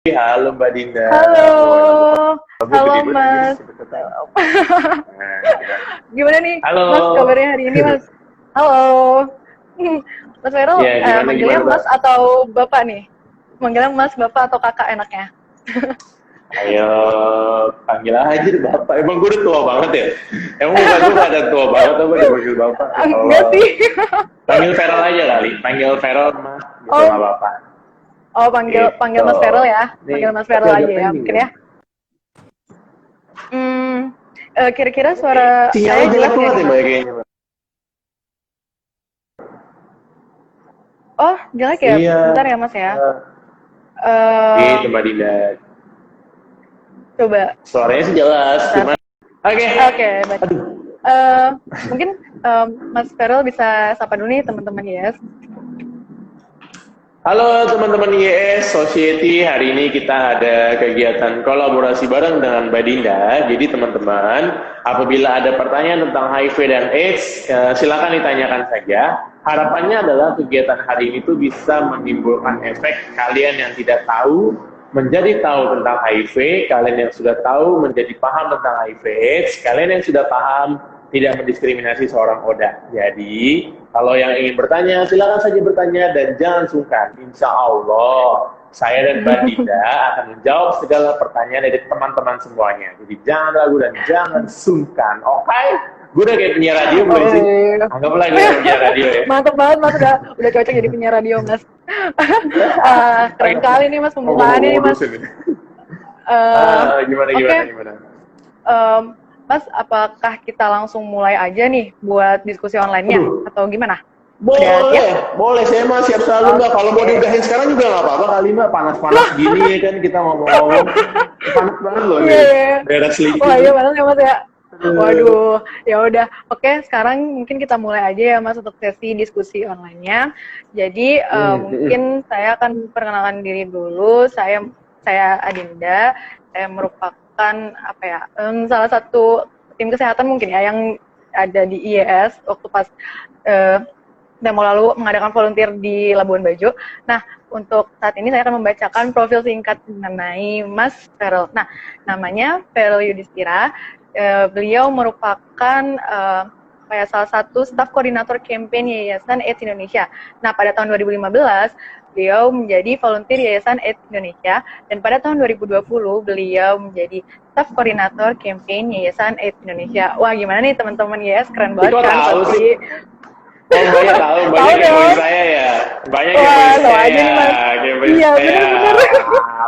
Halo Mbak Dinda. Halo, Kamu halo gede banget anjir, Mas. cepet-cepetan. Nah, Gimana nih, halo. Mas kabarnya hari ini, Mas? Halo. Mas Vero, Ya, gimana manggilnya gimana Mbak? Mas atau Bapak nih? Manggilnya Mas, Bapak atau Kakak enaknya? Ayo, panggil aja deh Bapak. Emang gue udah tua banget ya? Emang muka gue gak ada tua banget apa dipanggil Bapak? Ya Enggak Allah. sih. Panggil Feral aja kali. Panggil Feral Mas, gitu nggak Oh, apa-apa. oh panggil Gitu. Mas Vero ya. Panggil Nih, Mas tapi Vero agak aja ya, pending mungkin ya. ya. Kira-kira suara saya Sinyalnya jelek jelas nggak banget nih, ya Mbak Mas? ya, kayaknya Mbak. Oh, jelek ya? Iya. Bentar ya, Mas ya. Eh, Eh, Gitu Mbak Dinda. Coba, Suaranya sih jelas, bentar. cuman oke. Oke, baik. Eh, Mungkin Mas Vero bisa sapa dulu nih teman-teman ya. Halo teman-teman YS Society, hari ini kita ada kegiatan kolaborasi bareng dengan Mbak Dinda. Jadi teman-teman, apabila ada pertanyaan tentang HIV dan AIDS, silakan ditanyakan saja. Harapannya adalah kegiatan hari ini tuh bisa menimbulkan efek kalian yang tidak tahu menjadi tahu tentang HIV, kalian yang sudah tahu menjadi paham tentang HIV AIDS, kalian yang sudah paham tidak mendiskriminasi seorang Oda. Jadi, kalau yang ingin bertanya, silakan saja bertanya dan jangan sungkan. Insya Allah, saya dan Mbak Dinda akan menjawab segala pertanyaan dari teman-teman semuanya. Jadi jangan ragu dan jangan sungkan. Oke? Gue udah kayak penyiar radio belum sih? Anggaplah gue penyiar radio ya. Mantap banget Mas, udah cocok jadi penyiar radio Mas. Keren kali nih Mas pembukaannya nih Mas. Gimana, Oke, gimana? em, Mas, apakah kita langsung mulai aja nih buat diskusi online-nya Aduh. atau gimana? Udah siap? Boleh, saya mah siap selalu Mbak. Kalau mau Oke. diudahin sekarang juga nggak apa-apa kali Mbak. Panas-panas gini ya kan kita ngomong-ngomong. Panas banget loh Iya, nih. iya. Daerah Selipi. Wah, iya banget ya Mas ya. Waduh, ya udah. Oke, sekarang mungkin kita mulai aja ya Mas untuk sesi diskusi online-nya. Jadi mungkin saya akan perkenalkan diri dulu. Saya Adinda. Saya merupakan apa ya? Salah satu tim kesehatan mungkin ya yang ada di IES waktu pas demo lalu mengadakan volunteer di Labuan Bajo. Nah, untuk saat ini saya akan membacakan profil singkat mengenai Mas Ferel. Nah, namanya Ferel Yudhistira. Beliau merupakan salah satu staf koordinator campaign Yayasan AIDS Indonesia. Nah, pada tahun 2015, beliau menjadi volunteer Yayasan AIDS Indonesia, dan pada tahun 2020, beliau menjadi staf koordinator campaign Yayasan AIDS Indonesia. Wah, gimana nih teman-teman YS? Keren banget Kok kan tahu pasti. sih? Oh, banyak tahu, banyak Tahu kepoin dong. saya ya. Banyak Wah, kepoin tahu saya. aja nih Mas. Kepoin Iya, saya. bener-bener.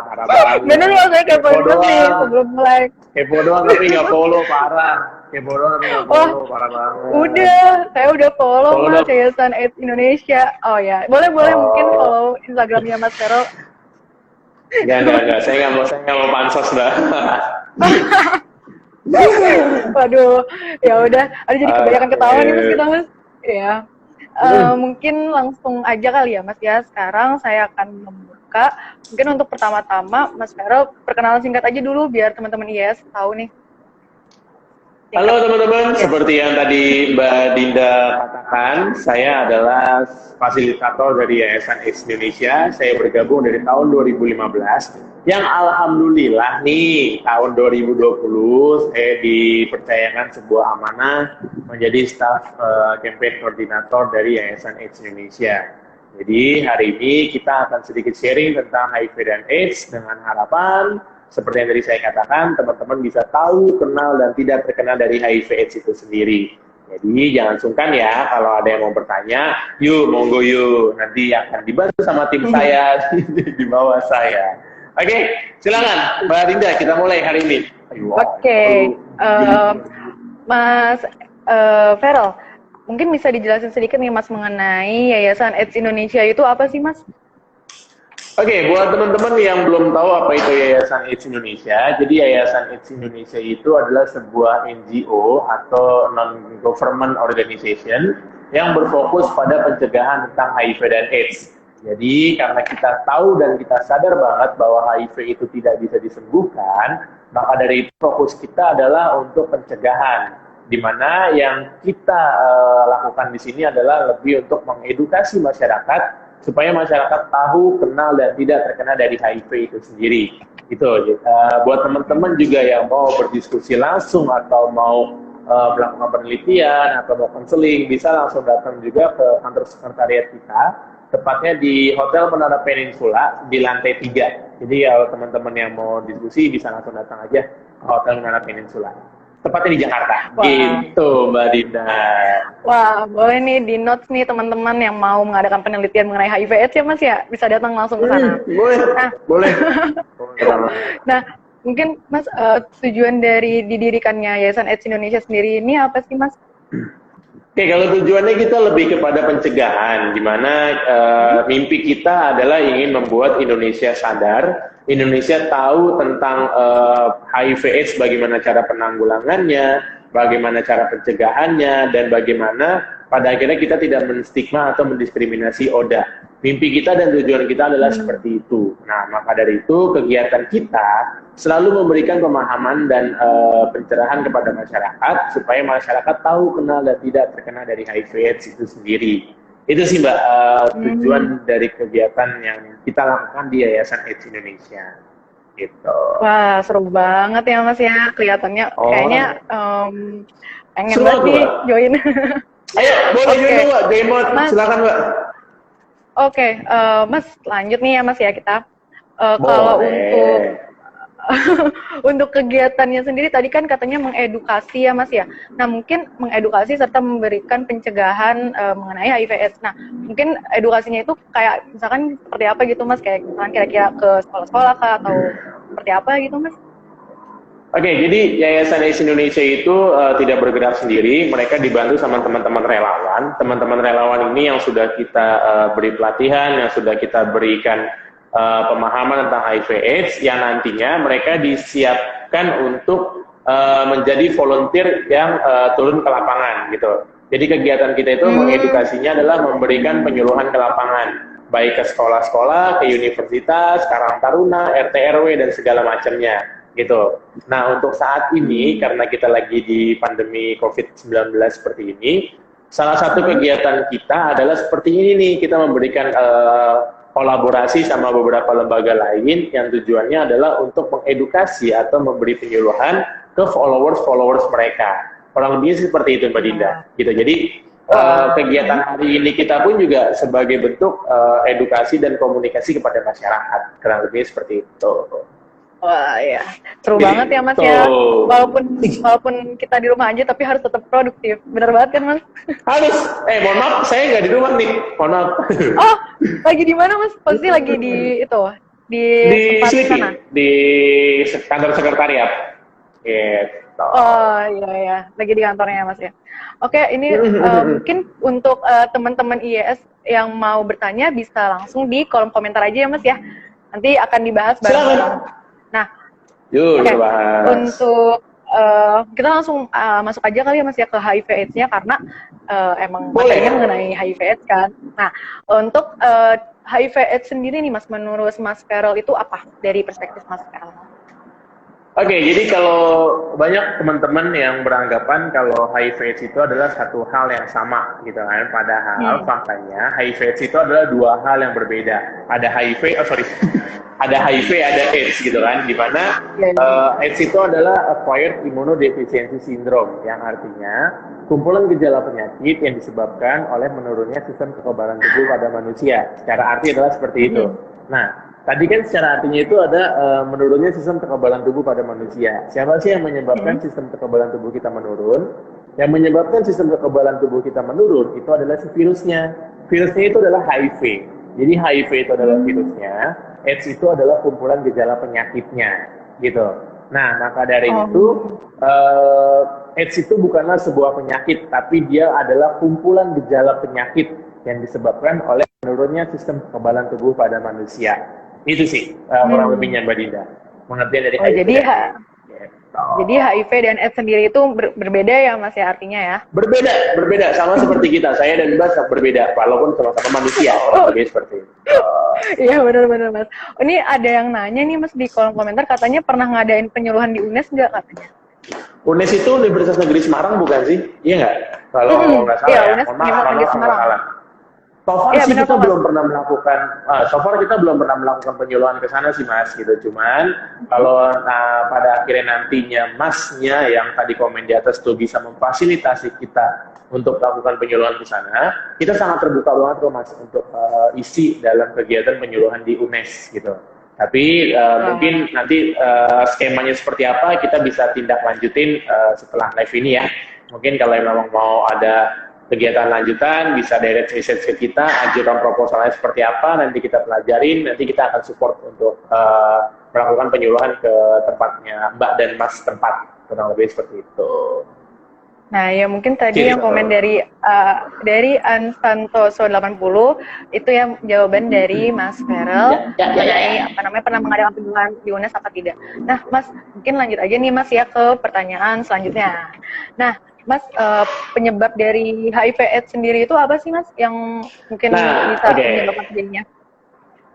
Parah banget. Bener Mas, saya Kepo kepoin banget nih doang. sebelum mulai. Kepo doang tapi nggak follow, parah. Kepo doang tapi nggak Wah, follow, parah banget. udah, saya udah follow Follow Mas dong. Yayasan AIDS Indonesia. Oh ya, boleh mungkin Oh, follow Instagramnya Mas Vero. enggak. Saya nggak mau pansos, Mbak. Waduh, ya udah. Ada jadi kebanyakan ketawa nih Mas Oke. kita Mas. Ya, mungkin langsung aja kali ya Mas ya. Sekarang saya akan membuka. Mungkin untuk pertama-tama Mas Vero perkenalan singkat aja dulu biar teman-teman IS tahu nih. Halo teman-teman, seperti yang tadi Mbak Dinda katakan, saya adalah fasilitator dari Yayasan AIDS Indonesia. Saya bergabung dari tahun 2015, yang alhamdulillah nih tahun 2020 saya dipercayakan sebuah amanah menjadi staf campaign koordinator dari Yayasan AIDS Indonesia. Jadi hari ini kita akan sedikit sharing tentang HIV dan AIDS dengan harapan seperti yang tadi saya katakan, teman-teman bisa tahu, kenal, dan tidak terkenal dari HIV/AIDS itu sendiri. Jadi jangan sungkan ya, kalau ada yang mau bertanya, yuk, monggo yuk. Nanti akan dibantu sama tim saya di bawah saya. Oke, silakan Mbak Dinda, kita mulai hari ini. Oke, Mas Ferel, mungkin bisa dijelasin sedikit nih Mas mengenai Yayasan AIDS Indonesia itu apa sih Mas? Oke, buat teman-teman yang belum tahu apa itu Yayasan AIDS Indonesia, jadi Yayasan AIDS Indonesia itu adalah sebuah NGO atau non-government organization yang berfokus pada pencegahan tentang HIV dan AIDS. Jadi karena kita tahu dan kita sadar banget bahwa HIV itu tidak bisa disembuhkan, maka dari itu fokus kita adalah untuk pencegahan. Di mana yang kita lakukan di sini adalah lebih untuk mengedukasi masyarakat supaya masyarakat tahu, kenal, dan tidak terkena dari HIV itu sendiri. Itu buat teman-teman juga yang mau berdiskusi langsung atau mau melakukan penelitian atau mau konseling, bisa langsung datang juga ke kantor sekretariat kita, tepatnya di Hotel Menara Peninsula di lantai 3. Jadi kalau teman-teman yang mau diskusi bisa langsung datang aja ke Hotel Menara Peninsula. Tepatnya di Jakarta. Wah. Gitu, Mbak Dinda. Wah, boleh nih di notes nih teman-teman yang mau mengadakan penelitian mengenai HIV/AIDS ya Mas ya, bisa datang langsung ke sana. Boleh, boleh. Nah, mungkin Mas, tujuan dari didirikannya Yayasan AIDS Indonesia sendiri ini apa sih Mas? Oke, kalau tujuannya kita lebih kepada pencegahan, di mana mimpi kita adalah ingin membuat Indonesia sadar, Indonesia tahu tentang HIV/AIDS, bagaimana cara penanggulangannya, bagaimana cara pencegahannya, dan bagaimana pada akhirnya kita tidak menstigma atau mendiskriminasi ODA. Mimpi kita dan tujuan kita adalah seperti itu. Nah, maka dari itu kegiatan kita selalu memberikan pemahaman dan pencerahan kepada masyarakat supaya masyarakat tahu, kenal, dan tidak terkena dari HIV/AIDS itu sendiri. Itu sih Mbak tujuan dari kegiatan yang kita lakukan di Yayasan AIDS Indonesia. Gitu. Wah, seru banget ya Mas ya, kelihatannya kayaknya pengen seru banget nih join. Ayo, boleh join dong Mbak, join Mbak, silakan Mbak. Oke, Mas lanjut nih ya Mas ya kita. Kalau untuk kegiatannya sendiri tadi kan katanya mengedukasi ya Mas ya. Nah mungkin mengedukasi serta memberikan pencegahan mengenai HIV/AIDS. Nah mungkin edukasinya itu kayak misalkan seperti apa gitu Mas? Kayak misalkan kira-kira ke sekolah-sekolah kah atau seperti apa gitu Mas? Oke, jadi Yayasan AIDS Indonesia itu tidak bergerak sendiri, mereka dibantu sama teman-teman relawan. Teman-teman relawan ini yang sudah kita beri pelatihan, yang sudah kita berikan pemahaman tentang HIV/AIDS, yang nantinya mereka disiapkan untuk menjadi volunteer yang turun ke lapangan gitu. Jadi kegiatan kita itu mengedukasinya adalah memberikan penyuluhan ke lapangan, baik ke sekolah-sekolah, ke universitas, Karang Taruna, RT RW dan segala macamnya gitu. Nah, untuk saat ini karena kita lagi di pandemi COVID-19 seperti ini, salah satu kegiatan kita adalah seperti ini nih, kita memberikan kolaborasi sama beberapa lembaga lain yang tujuannya adalah untuk mengedukasi atau memberi penyuluhan ke followers mereka. Kurang lebih seperti itu Mbak Dinda. Gitu. Jadi kegiatan hari ini kita pun juga sebagai bentuk edukasi dan komunikasi kepada masyarakat. Kurang lebih seperti itu. Wah ya, seru banget ya Mas ya. Walaupun kita di rumah aja tapi harus tetap produktif. Bener banget kan Mas? Harus. Mohon maaf, saya nggak di rumah nih. Mohon maaf. Oh, lagi di mana Mas? Pasti lagi di itu, di tempat sana. Di kantor sekretariat. Gitu. Oh iya, lagi di kantornya Mas ya. Oke, ini mungkin untuk teman-teman IES yang mau bertanya bisa langsung di kolom komentar aja ya Mas ya. Nanti akan dibahas bareng-bareng. Nah, untuk kita langsung masuk aja kali ya Mas ya ke HIV/AIDS-nya karena emang materinya mengenai HIV/AIDS kan. Nah, untuk HIV/AIDS sendiri nih Mas, menurut Mas Ferel itu apa dari perspektif Mas Ferel? Oke, jadi kalau banyak teman-teman yang beranggapan kalau HIV/AIDS itu adalah satu hal yang sama gitu kan, padahal faktanya HIV/AIDS itu adalah dua hal yang berbeda. Ada HIV, ada HIV, ada AIDS gitu kan, di mana AIDS itu adalah acquired immunodeficiency syndrome, yang artinya kumpulan gejala penyakit yang disebabkan oleh menurunnya sistem kekebalan tubuh pada manusia. Secara arti adalah seperti itu. Nah, tadi kan secara artinya itu ada menurunnya sistem kekebalan tubuh pada manusia. Siapa sih yang menyebabkan sistem kekebalan tubuh kita menurun? Yang menyebabkan sistem kekebalan tubuh kita menurun itu adalah si virusnya. Virusnya itu adalah HIV. Jadi HIV itu adalah virusnya, AIDS itu adalah kumpulan gejala penyakitnya, gitu. Nah, maka dari itu AIDS itu bukanlah sebuah penyakit, tapi dia adalah kumpulan gejala penyakit yang disebabkan oleh menurunnya sistem kekebalan tubuh pada manusia. Itu sih kurang lebihnya Mbak Dinda. Pengertian dari HIV. Jadi HIV dan AIDS sendiri itu berbeda ya Mas ya artinya ya? Berbeda. Sama seperti kita. Saya dan Mbak berbeda, walaupun sama-sama manusia. Lebih seperti itu. Iya benar-benar Mas. Ini ada yang nanya nih Mas di kolom komentar, katanya pernah ngadain penyuluhan di UNES nggak katanya? UNES itu Universitas Negeri Semarang bukan sih? Iya nggak? Kalau nggak salah iya, ya. UNES Universitas Negeri Semarang. So far Iya sih benar kita kok Mas. belum pernah melakukan, penyuluhan ke sana sih Mas gitu. Cuman kalau pada akhirnya nantinya Masnya yang tadi komen di atas tuh bisa memfasilitasi kita untuk melakukan penyuluhan ke sana, kita sangat terbuka banget kok Mas untuk isi dalam kegiatan penyuluhan di UNES gitu. Tapi Wah. mungkin nanti skemanya seperti apa kita bisa tindak lanjutin setelah live ini ya. Mungkin kalau memang mau ada kegiatan lanjutan bisa direct message ke kita, ajukan proposalnya seperti apa, nanti kita pelajarin, nanti kita akan support untuk melakukan penyuluhan ke tempatnya Mbak dan Mas tempat, kurang lebih seperti itu. Nah, ya mungkin tadi yang Gitu. komen dari Ansantoso 80 itu yang jawaban dari Mas Ferel Ya, ya, ya, ya, mengenai ya. apa namanya pernah mengadakan penyuluhan di UNES apa tidak. Nah, Mas, mungkin lanjut aja nih Mas ya ke pertanyaan selanjutnya. Nah, Mas, penyebab dari HIV/AIDS sendiri itu apa sih Mas yang mungkin Nah, bisa oke. menyebabkan terjadinya?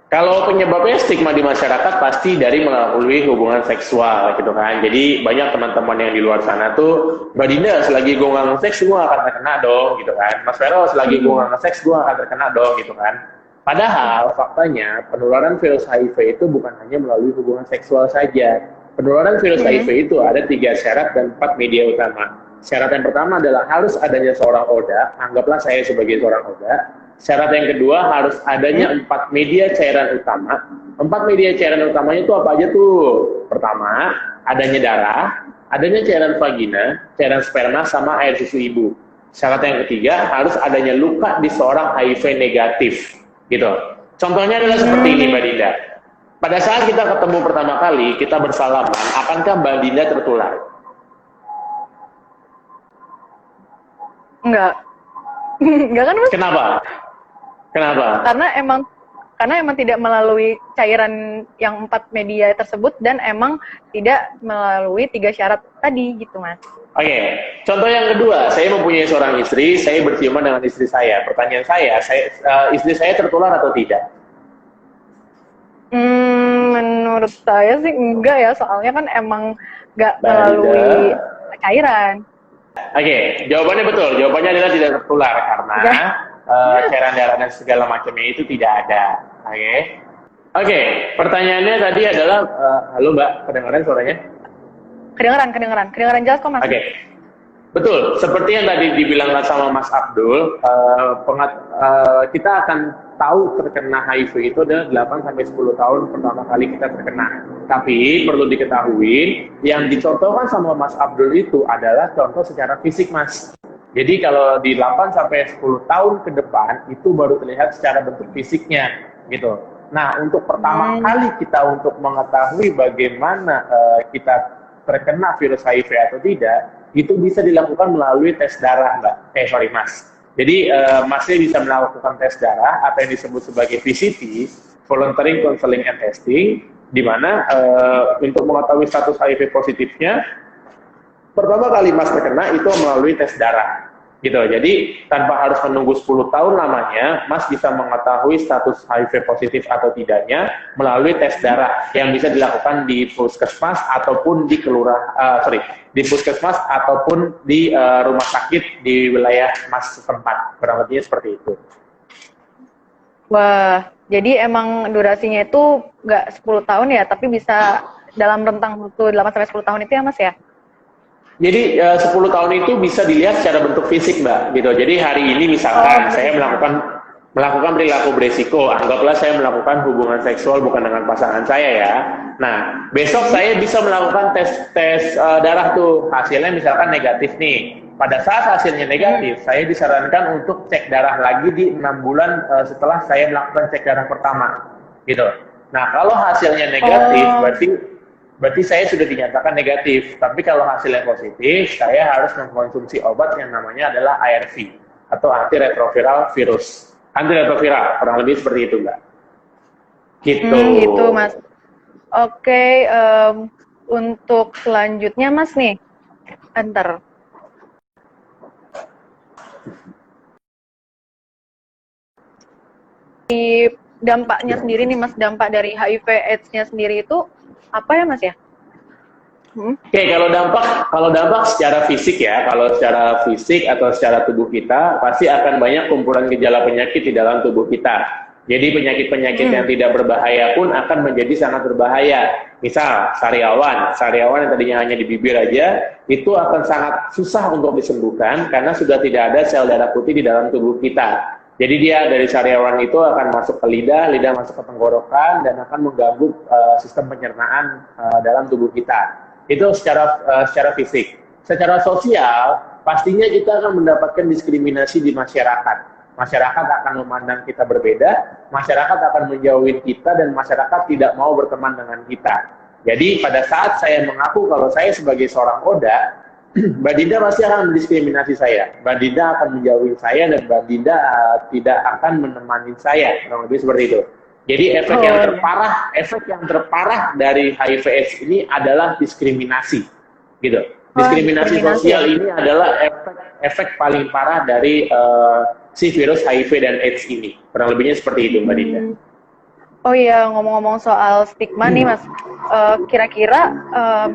Kalau penyebabnya stigma di masyarakat pasti dari melalui hubungan seksual gitu kan. Jadi banyak teman-teman yang di luar sana tuh, Mbak Dinda selagi gue nggak nge-seks gue akan terkena dong gitu kan. Mas Vero selagi gue nggak nge-seks gue akan terkena dong gitu kan. Padahal faktanya penularan virus HIV itu bukan hanya melalui hubungan seksual saja. Penularan virus HIV itu ada 3 syarat dan 4 media utama. Syarat yang pertama adalah harus adanya seorang ODA, anggaplah saya sebagai seorang ODA. Syarat yang kedua harus adanya 4 media cairan utama. 4 media cairan utamanya itu apa aja tuh? Pertama, adanya darah, adanya cairan vagina, cairan sperma, sama air susu ibu. Syarat yang ketiga harus adanya luka di seorang HIV negatif, gitu. Contohnya adalah seperti ini Mbak Dinda. Pada saat kita ketemu pertama kali, kita bersalaman, akankah Mbak Dinda tertular? Enggak. Enggak kan Mas? Kenapa? Kenapa? Karena emang tidak melalui cairan yang 4 media tersebut dan emang tidak melalui 3 syarat tadi gitu Mas. Oke, contoh yang kedua, saya mempunyai seorang istri, saya berciuman dengan istri saya. Pertanyaan saya istri saya tertular atau tidak? Menurut saya sih enggak ya, soalnya kan emang nggak Mbak Dinda. melalui cairan. Oke, jawabannya betul. Jawabannya adalah tidak tertular karena Oke. cairan darah dan segala macamnya itu tidak ada. Oke. Oke, pertanyaannya tadi adalah, halo Mbak, kedengaran suaranya? Kedengeran jelas kok Mas. Oke, betul. Seperti yang tadi dibilang sama Mas Abdul, kita akan tahu terkena HIV itu adalah 8 sampai 10 tahun pertama kali kita terkena. Tapi perlu diketahui, yang dicontohkan sama Mas Abdul itu adalah contoh secara fisik, Mas. Jadi kalau di 8 sampai 10 tahun ke depan itu baru terlihat secara bentuk fisiknya, gitu. Nah, untuk pertama kali kita untuk mengetahui bagaimana kita terkena virus HIV atau tidak, itu bisa dilakukan melalui tes darah, Mbak. Sorry, Mas. Jadi, Masnya bisa melakukan tes darah, atau yang disebut sebagai VCT, Volunteering Counseling and Testing, di mana untuk mengetahui status HIV positifnya, pertama kali Mas terkena itu melalui tes darah. Gitu. Jadi, tanpa harus menunggu 10 tahun lamanya, Mas bisa mengetahui status HIV positif atau tidaknya melalui tes darah yang bisa dilakukan di puskesmas ataupun di di puskesmas ataupun di rumah sakit di wilayah Mas setempat. Kurang lebihnya seperti itu. Wah, jadi emang durasinya itu nggak 10 tahun ya, tapi bisa dalam rentang waktu 8 sampai 10 tahun itu ya Mas ya? Jadi 10 tahun itu bisa dilihat secara bentuk fisik, Mbak. Gitu. Jadi hari ini misalkan saya melakukan perilaku beresiko, anggaplah saya melakukan hubungan seksual bukan dengan pasangan saya ya. Nah, besok saya bisa melakukan tes darah tuh, hasilnya misalkan negatif nih. Pada saat hasilnya negatif, saya disarankan untuk cek darah lagi di 6 bulan setelah saya melakukan cek darah pertama. Gitu. Nah, kalau hasilnya negatif, berarti saya sudah dinyatakan negatif. Tapi kalau hasilnya positif, saya harus mengkonsumsi obat yang namanya adalah ARV atau antiretroviral virus. Antiretroviral, kurang lebih seperti itu, Mbak. Gitu. Gitu, Mas. Oke, untuk selanjutnya, Mas nih. Bentar. Di dampaknya sendiri nih, Mas, dampak dari HIV/AIDS-nya sendiri itu apa ya, Mas ya? Oke, kalau dampak secara fisik ya, kalau secara fisik atau secara tubuh kita pasti akan banyak kumpulan gejala penyakit di dalam tubuh kita. Jadi penyakit-penyakit yang tidak berbahaya pun akan menjadi sangat berbahaya. Misal sariawan yang tadinya hanya di bibir aja, itu akan sangat susah untuk disembuhkan karena sudah tidak ada sel darah putih di dalam tubuh kita. Jadi dia dari sariawan itu akan masuk ke lidah masuk ke tenggorokan dan akan mengganggu sistem pencernaan dalam tubuh kita. Itu secara fisik. Secara sosial, pastinya kita akan mendapatkan diskriminasi di masyarakat. Masyarakat akan memandang kita berbeda, masyarakat akan menjauhi kita, dan masyarakat tidak mau berteman dengan kita. Jadi pada saat saya mengaku kalau saya sebagai seorang Oda, Mbak Dinda pasti akan mendiskriminasi saya. Mbak Dinda akan menjauhi saya, dan Mbak Dinda tidak akan menemani saya. Kurang lebih seperti itu. Jadi efek yang terparah dari HIV/AIDS ini adalah diskriminasi, gitu. Diskriminasi sosial ini adalah efek paling parah dari si virus HIV dan AIDS ini. Kurang lebihnya seperti itu, Mbak Dinda. Oh iya, ngomong-ngomong soal stigma nih, Mas. Kira-kira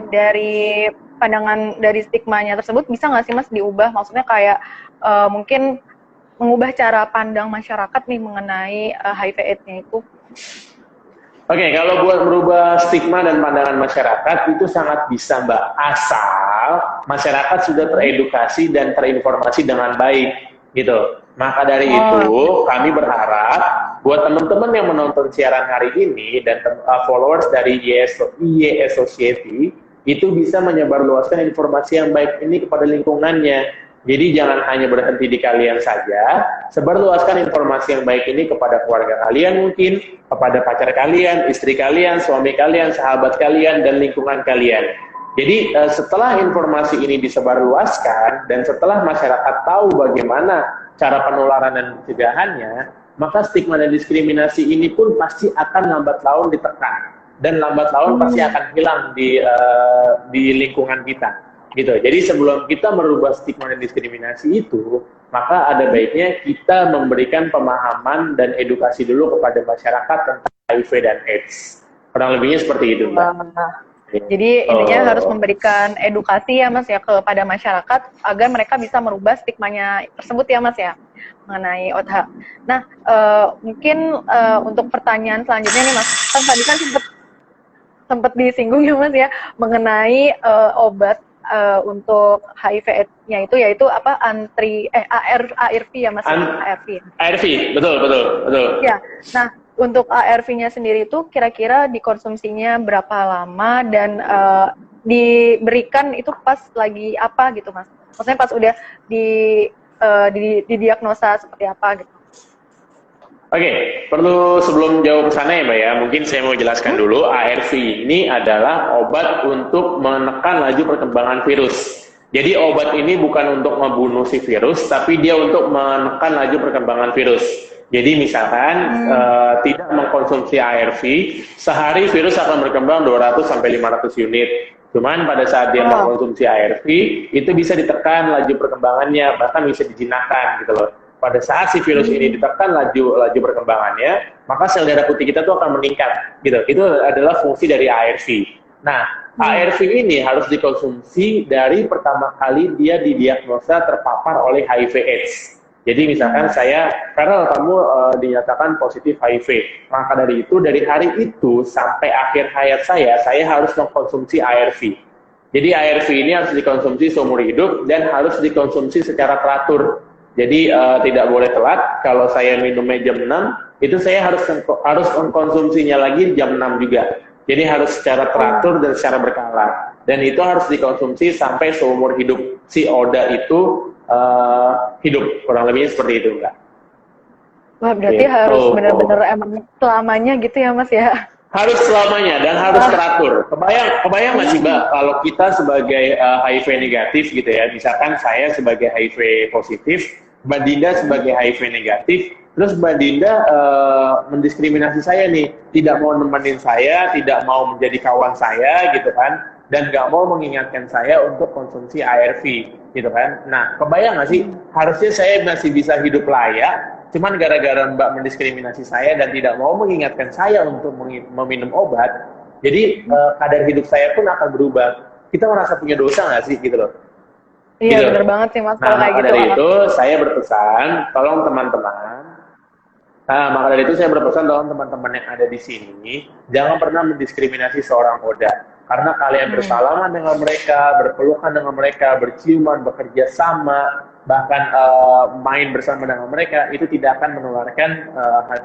dari pandangan dari stigmanya tersebut bisa nggak sih, Mas, diubah? Maksudnya kayak mungkin mengubah cara pandang masyarakat nih mengenai HIV/AIDS-nya itu. Oke, kalau buat merubah stigma dan pandangan masyarakat itu sangat bisa, Mbak, asal masyarakat sudah teredukasi dan terinformasi dengan baik, gitu. Maka dari itu, kami berharap buat teman-teman yang menonton siaran hari ini dan followers dari IE Society itu bisa menyebarluaskan informasi yang baik ini kepada lingkungannya. Jadi jangan hanya berhenti di kalian saja, sebarluaskan informasi yang baik ini kepada keluarga kalian mungkin, kepada pacar kalian, istri kalian, suami kalian, sahabat kalian, dan lingkungan kalian. Jadi setelah informasi ini disebarluaskan, dan setelah masyarakat tahu bagaimana cara penularan dan pencegahannya, maka stigma dan diskriminasi ini pun pasti akan lambat laun ditekan. Dan lambat laun pasti akan hilang di lingkungan kita. Gitu. Jadi sebelum kita merubah stigma dan diskriminasi itu, maka ada baiknya kita memberikan pemahaman dan edukasi dulu kepada masyarakat tentang HIV dan AIDS. Kurang lebihnya seperti itu, Mbak. Jadi intinya harus memberikan edukasi ya, Mas, ya, kepada masyarakat agar mereka bisa merubah stigmanya tersebut ya, Mas, ya, mengenai OTH. Nah, mungkin untuk pertanyaan selanjutnya nih, Mas, tadi kan sempat disinggung ya, Mas, ya, mengenai obat untuk HIV/AIDS-nya itu yaitu apa, ARV ya, Mas? ARV, betul. Ya. Nah, untuk ARV-nya sendiri itu kira-kira dikonsumsinya berapa lama dan diberikan itu pas lagi apa gitu, Mas? Maksudnya pas udah didiagnosa seperti apa gitu? Oke, perlu sebelum jauh ke sana ya, Mbak ya, mungkin saya mau jelaskan dulu, ARV ini adalah obat untuk menekan laju perkembangan virus. Jadi obat ini bukan untuk membunuh si virus, tapi dia untuk menekan laju perkembangan virus. Jadi misalkan tidak mengkonsumsi ARV, sehari virus akan berkembang 200-500 unit. Cuman pada saat dia mengkonsumsi ARV, itu bisa ditekan laju perkembangannya, bahkan bisa dijinakkan gitu loh. Pada saat si virus ini ditekan laju perkembangannya, maka sel darah putih kita tuh akan meningkat, gitu. Itu adalah fungsi dari ARV. Nah, ARV ini harus dikonsumsi dari pertama kali dia didiagnosa terpapar oleh HIV/AIDS. Jadi misalkan karena kamu dinyatakan positif HIV, maka dari itu dari hari itu sampai akhir hayat saya harus mengkonsumsi ARV. Jadi ARV ini harus dikonsumsi seumur hidup dan harus dikonsumsi secara teratur. Jadi tidak boleh telat. Kalau saya minumnya jam 6, itu saya harus mengkonsumsinya lagi jam 6 juga. Jadi harus secara teratur dan secara berkala. Dan itu harus dikonsumsi sampai seumur hidup si Oda itu hidup. Kurang lebihnya seperti itu, Mbak. Wah, berarti harus benar-benar emang selamanya gitu ya, Mas, ya? Harus selamanya dan harus teratur. Kebayang nggak sih, Mbak, kalau kita sebagai HIV negatif gitu ya, misalkan saya sebagai HIV positif, Mbak Dinda sebagai HIV negatif, terus Mbak Dinda mendiskriminasi saya nih, tidak mau nemenin saya, tidak mau menjadi kawan saya gitu kan, dan nggak mau mengingatkan saya untuk konsumsi ARV gitu kan. Nah, kebayang nggak sih, harusnya saya masih bisa hidup layak, cuman gara-gara Mbak mendiskriminasi saya dan tidak mau mengingatkan saya untuk meminum obat, jadi kadar hidup saya pun akan berubah. kita merasa punya dosa nggak sih gitu loh. Iya, Gitu. bener banget sih Mas Nah, kalau kayak maka gitu. dari itu saya berpesan, tolong teman-teman. Nah, maka dari itu saya berpesan tolong teman-teman yang ada di sini, jangan pernah mendiskriminasi seorang Oda. Karena kalian bersalaman dengan mereka, berpelukan dengan mereka, berciuman, bekerja sama, bahkan main bersama dengan mereka, itu tidak akan menularkan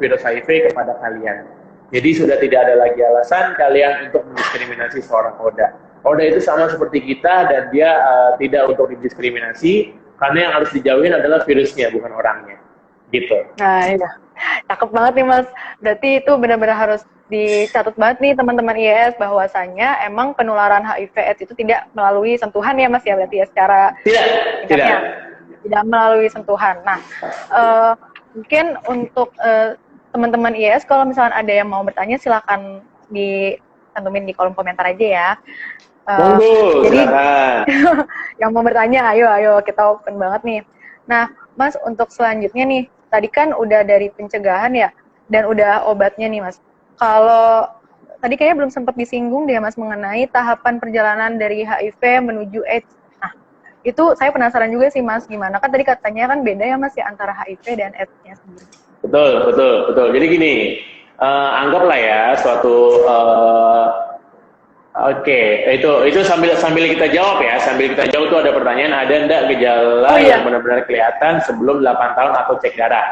virus HIV kepada kalian. Jadi sudah tidak ada lagi alasan kalian untuk mendiskriminasi seorang Oda. Oda itu sama seperti kita dan dia tidak untuk didiskriminasi, karena yang harus dijauhin adalah virusnya, bukan orangnya. Gitu. Nah, iya. Cakep banget nih Mas. Berarti itu benar-benar harus dicatat banget nih teman-teman IES bahwasanya emang penularan HIV/AIDS itu tidak melalui sentuhan ya Mas ya, berarti ya secara Tidak. Tidak melalui sentuhan. Nah, mungkin untuk teman-teman IES kalau misalkan ada yang mau bertanya silakan dicantumin di kolom komentar aja ya. Jadi yang mau bertanya ayo kita open banget nih. Nah, Mas untuk selanjutnya nih, tadi kan udah dari pencegahan ya dan udah obatnya nih Mas. Kalau tadi kayaknya belum sempat disinggung deh Mas mengenai tahapan perjalanan dari HIV menuju AIDS. Nah, itu saya penasaran juga sih Mas, gimana kan tadi katanya kan beda ya Mas ya antara HIV dan AIDS-nya sendiri. Betul. Jadi gini, anggaplah ya suatu itu sambil kita jawab ya, sambil kita jawab tuh ada pertanyaan, ada enggak gejala yang benar-benar kelihatan sebelum 8 tahun atau cek darah?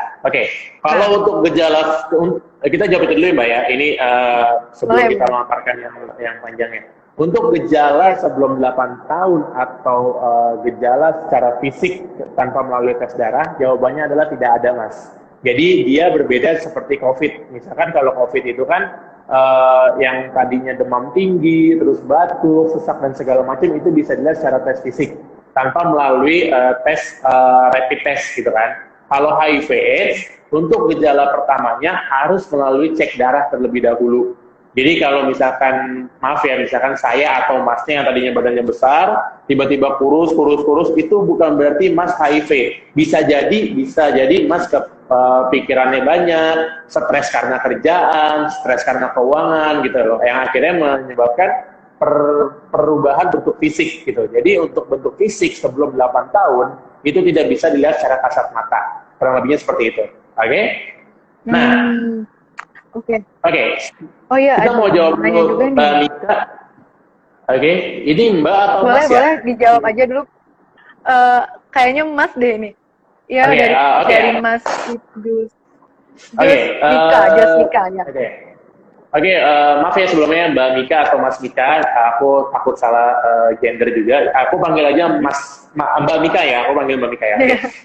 Kalau untuk gejala, kita jawab itu dulu ya Mbak ya, ini sebelum kita memaparkan yang panjangnya. Untuk gejala sebelum 8 tahun atau gejala secara fisik tanpa melalui tes darah, jawabannya adalah tidak ada Mas. Jadi dia berbeda seperti COVID. Misalkan kalau COVID itu kan yang tadinya demam tinggi, terus batuk, sesak dan segala macam itu bisa dilihat secara tes fisik tanpa melalui tes rapid test gitu kan. Kalau HIV/AIDS untuk gejala pertamanya harus melalui cek darah terlebih dahulu. Jadi kalau misalkan misalkan saya atau Masnya yang tadinya badannya besar tiba-tiba kurus itu bukan berarti Mas HIV. Bisa jadi Mas pikirannya banyak, stres karena kerjaan, stres karena keuangan gitu loh, yang akhirnya menyebabkan perubahan bentuk fisik gitu. Jadi untuk bentuk fisik sebelum 8 tahun itu tidak bisa dilihat secara kasat mata. Kurang lebihnya seperti itu. Oke? Nah, Oke. Oh iya, kita mau jawab dulu Mbak Mika. Oke, ini Mbak atau Mas ya? Boleh dijawab aja dulu. Kayaknya Mas deh ini. Ya, dari Mas itu. Jessica ya. Maaf ya sebelumnya Mbak Mika atau Mas Mika, aku takut salah gender juga. Aku panggil aja Mbak Mika ya, aku panggil Mbak Mika ya.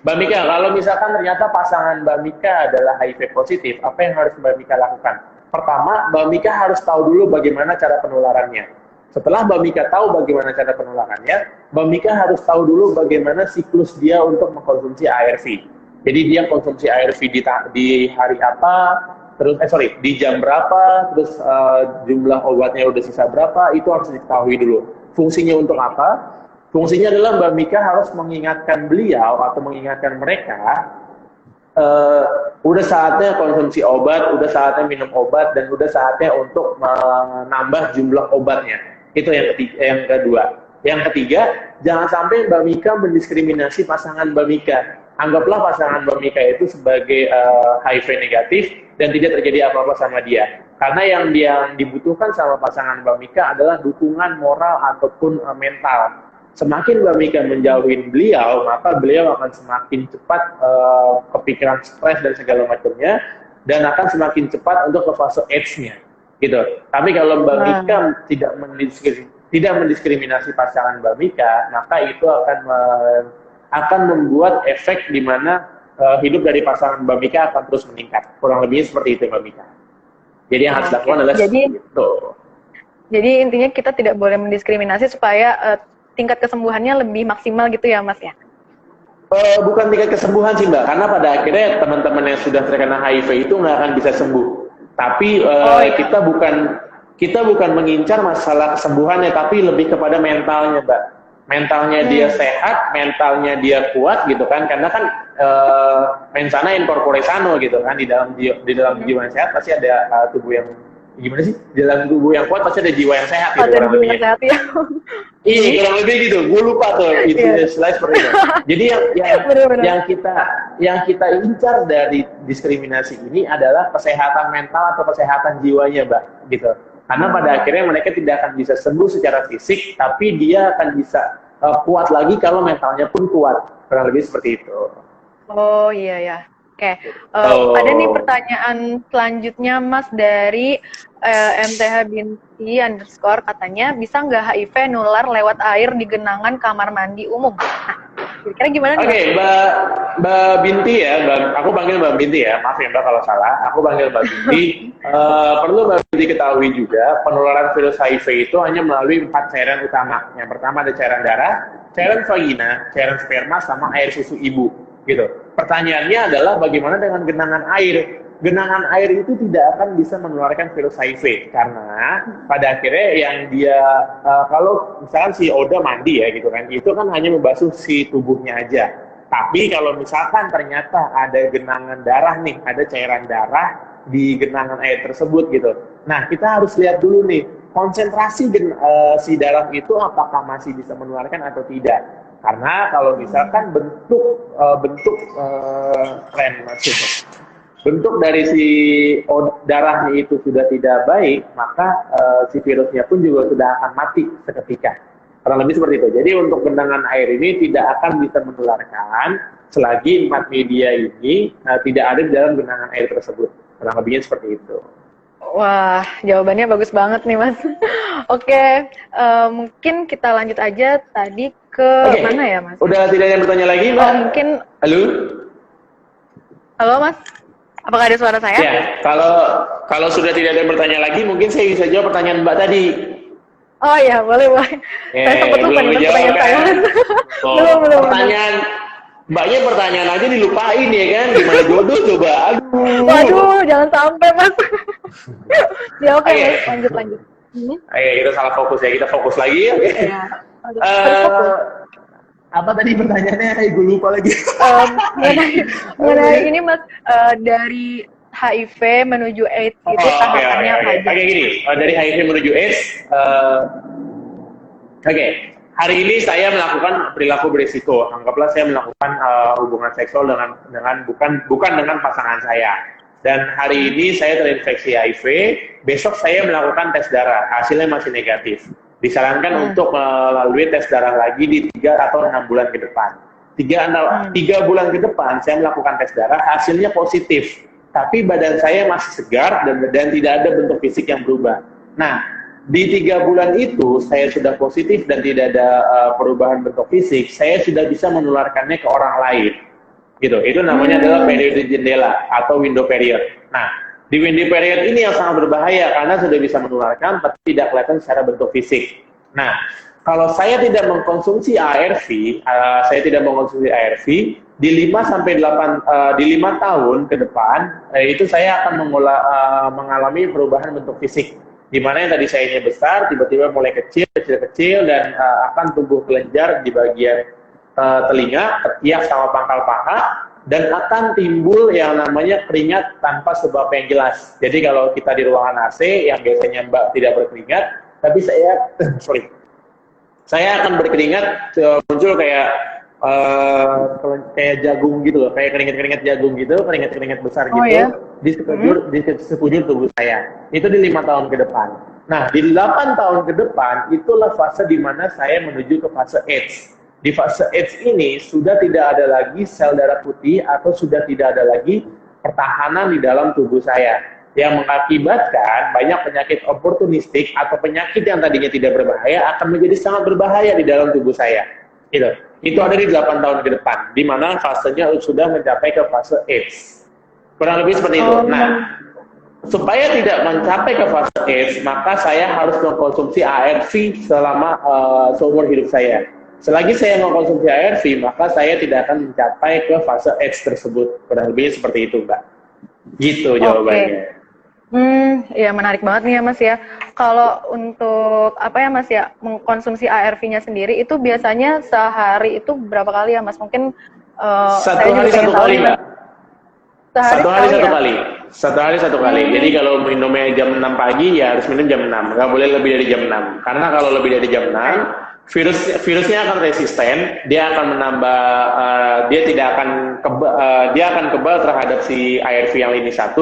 Mbak Mika, kalau misalkan ternyata pasangan Mbak Mika adalah HIV positif, apa yang harus Mbak Mika lakukan? Pertama, Mbak Mika harus tahu dulu bagaimana cara penularannya. Setelah Mbak Mika tahu bagaimana cara penularannya, Mbak Mika harus tahu dulu bagaimana siklus dia untuk mengkonsumsi ARV. Jadi dia konsumsi ARV di hari apa, terus di jam berapa, terus jumlah obatnya udah sisa berapa, itu harus diketahui dulu. Fungsinya untuk apa? Fungsinya adalah Mbak Mika harus mengingatkan beliau atau mengingatkan mereka, udah saatnya konsumsi obat, udah saatnya minum obat, dan udah saatnya untuk menambah jumlah obatnya. Itu yang kedua. Yang ketiga, jangan sampai Mbak Mika mendiskriminasi pasangan Mbak Mika. Anggaplah pasangan Mbak Mika itu sebagai HIV negatif dan tidak terjadi apa-apa sama dia. Karena yang dibutuhkan sama pasangan Mbak Mika adalah dukungan moral ataupun mental. Semakin Mbak Mika menjauhin beliau, maka beliau akan semakin cepat kepikiran stres dan segala macamnya, dan akan semakin cepat untuk ke fase AIDS-nya. Gitu. Tapi kalau Mbak Mika tidak mendiskriminasi pasangan Mbak Mika, maka itu akan membuat efek di mana hidup dari pasangan Mbak Mika akan terus meningkat. Kurang lebih seperti itu Mbak Mika. Jadi yang harus dilakukan adalah itu. Jadi intinya kita tidak boleh mendiskriminasi supaya tingkat kesembuhannya lebih maksimal gitu ya Mas ya? Bukan tingkat kesembuhan sih Mbak, karena pada akhirnya teman-teman yang sudah terkena HIV itu nggak akan bisa sembuh. Tapi kita bukan mengincar masalah kesembuhannya, tapi lebih kepada mentalnya Mbak. Mentalnya dia sehat, mentalnya dia kuat gitu kan, karena kan mens sana in corpore sano gitu kan, di dalam jiwa sehat pasti ada tubuh gimana sih, dalam tubuh yang kuat pasti ada jiwa yang sehat gitu Ada kurang jiwa lebihnya. sehat ya. Iya, kurang lebih gitu. Gue lupa tuh itu slide seperti itu. Jadi Bener-bener. yang kita incar dari diskriminasi ini adalah kesehatan mental atau kesehatan jiwanya, Mbak, gitu. Karena pada akhirnya mereka tidak akan bisa sembuh secara fisik, tapi dia akan bisa kuat lagi kalau mentalnya pun kuat. Kurang lebih seperti itu. Oh iya ya. Oke, Oh. ada nih pertanyaan selanjutnya Mas dari MTH Binti _ katanya bisa nggak HIV nular lewat air di genangan kamar mandi umum? Nah, kira-kira gimana nih? Oke, Mbak Binti ya, aku panggil Mbak Binti ya, maaf ya Mbak kalau salah, aku panggil Mbak Binti. Perlu Mbak Binti ketahui juga, penularan virus HIV itu hanya melalui 4 cairan utama. Yang pertama ada cairan darah, cairan vagina, cairan sperma, sama air susu ibu. Gitu. Pertanyaannya adalah bagaimana dengan genangan air? Genangan air itu tidak akan bisa menularkan virus HIV karena pada akhirnya yang dia kalau misalkan si Oda mandi ya gitu kan, itu kan hanya membasuh si tubuhnya aja. Tapi kalau misalkan ternyata ada genangan darah nih, ada cairan darah di genangan air tersebut gitu. Nah, kita harus lihat dulu nih konsentrasi si darah itu apakah masih bisa menularkan atau tidak. Karena kalau misalkan bentuk dari si darahnya itu sudah tidak baik, maka si virusnya pun juga sudah akan mati seketika. Kurang lebih seperti itu. Jadi untuk genangan air ini tidak akan bisa menularkan selagi 4 media ini tidak ada di dalam genangan air tersebut. Kurang lebihnya seperti itu. Wah, jawabannya bagus banget nih Mas. Oke, mungkin kita lanjut aja tadi ke mana ya Mas? Udah tidak ada yang bertanya lagi Mbak? Oh, mungkin. Halo Mas, apakah ada suara saya? Ya, kalau sudah tidak ada yang bertanya lagi, mungkin saya bisa jawab pertanyaan Mbak tadi. Oh iya, boleh. Saya sempat lupa nih pertanyaan saya. Belum. Pertanyaan Mbaknya pertanyaan aja dilupain ya kan? Gimana jodoh coba? Aduh. Waduh, jangan sampai Mas. Ya oke, Mas, lanjut. Ayo, kita salah fokus ya, kita fokus lagi. Oke. Ya, apa tadi pertanyaannya? Gue lupa lagi. Mengenai ini Mas, dari HIV menuju AIDS itu tahapannya apa aja? Oke, gini, dari HIV menuju AIDS, hari ini saya melakukan perilaku berisiko. Anggaplah saya melakukan hubungan seksual bukan dengan pasangan saya. Dan hari ini saya terinfeksi HIV, besok saya melakukan tes darah, hasilnya masih negatif. Disarankan untuk melalui tes darah lagi di 3 atau 6 bulan ke depan. 3 bulan ke depan saya melakukan tes darah, hasilnya positif. Tapi badan saya masih segar dan tidak ada bentuk fisik yang berubah. Nah, di 3 bulan itu saya sudah positif dan tidak ada perubahan bentuk fisik, saya sudah bisa menularkannya ke orang lain. Gitu. Itu namanya adalah periode jendela atau window period. Nah, di window period ini yang sangat berbahaya karena sudah bisa menularkan tapi tidak kelihatan secara bentuk fisik. Nah, kalau saya tidak mengkonsumsi ARV, di 5 tahun ke depan itu saya akan mengalami perubahan bentuk fisik. Di mana yang tadi sayanya besar, tiba-tiba mulai kecil dan akan tumbuh kelenjar di bagian telinga, ketiak sama pangkal paha, dan akan timbul yang namanya keringat tanpa sebab yang jelas. Jadi kalau kita di ruangan AC, yang biasanya Mbak tidak berkeringat, tapi saya akan berkeringat, muncul kayak jagung gitu loh, kayak keringat jagung gitu, keringat besar gitu, di sekujur tubuh saya. Itu di 5 tahun ke depan. Nah, di 8 tahun ke depan, itulah fase di mana saya menuju ke fase AIDS. Di fase AIDS ini sudah tidak ada lagi sel darah putih atau sudah tidak ada lagi pertahanan di dalam tubuh saya, yang mengakibatkan banyak penyakit oportunistik atau penyakit yang tadinya tidak berbahaya akan menjadi sangat berbahaya di dalam tubuh saya. Itu ada di 8 tahun ke depan, di mana fasenya sudah mencapai ke fase AIDS. Kurang lebih seperti itu. Nah, supaya tidak mencapai ke fase AIDS, maka saya harus mengkonsumsi ARV selama seumur hidup saya. Selagi saya mengkonsumsi ARV, maka saya tidak akan mencapai ke fase AIDS tersebut. Kurang lebih seperti itu, Mbak. Gitu jawabannya. Ya menarik banget nih ya Mas ya. Kalau untuk Mas ya, mengkonsumsi ARV-nya sendiri itu biasanya sehari itu berapa kali ya Mas? Mungkin satu hari 1 kali, Mbak. Satu hari 1 kali. Satu hari satu kali. Jadi kalau minumnya jam 6 pagi ya harus minum jam 6. Nggak boleh lebih dari jam 6. Karena kalau lebih dari jam 6, virusnya akan resisten, dia akan menambah, dia akan kebal terhadap si ARV yang lini 1.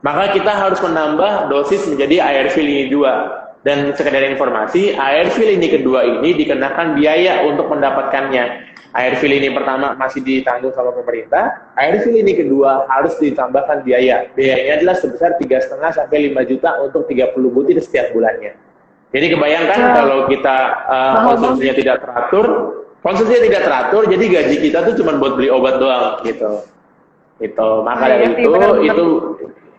Maka kita harus menambah dosis menjadi ARV lini 2. Dan sekedar informasi, ARV lini kedua ini dikenakan biaya untuk mendapatkannya. ARV lini pertama masih ditanggung sama pemerintah, ARV lini kedua harus ditambahkan biaya. Biayanya adalah sebesar 3,5 sampai 5 juta untuk 30 butir setiap bulannya. Jadi kebayangkan kalau kita konsumsinya tidak teratur, jadi gaji kita tuh cuma buat beli obat doang gitu. Maka dari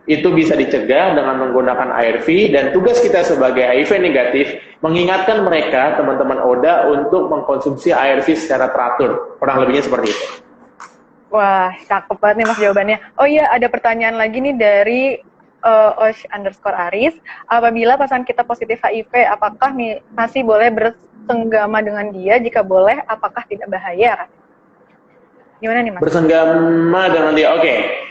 itu bisa dicegah dengan menggunakan ARV, dan tugas kita sebagai HIV negatif mengingatkan mereka, teman-teman ODA, untuk mengkonsumsi ARV secara teratur. Kurang lebihnya seperti itu. Wah, cakep banget nih Mas jawabannya. Oh iya, ada pertanyaan lagi nih dari _Aris. Apabila pasangan kita positif HIV, apakah masih boleh bersenggama dengan dia? Jika boleh, apakah tidak bahaya? Gimana nih Mas? Bersenggama dengan dia, oke.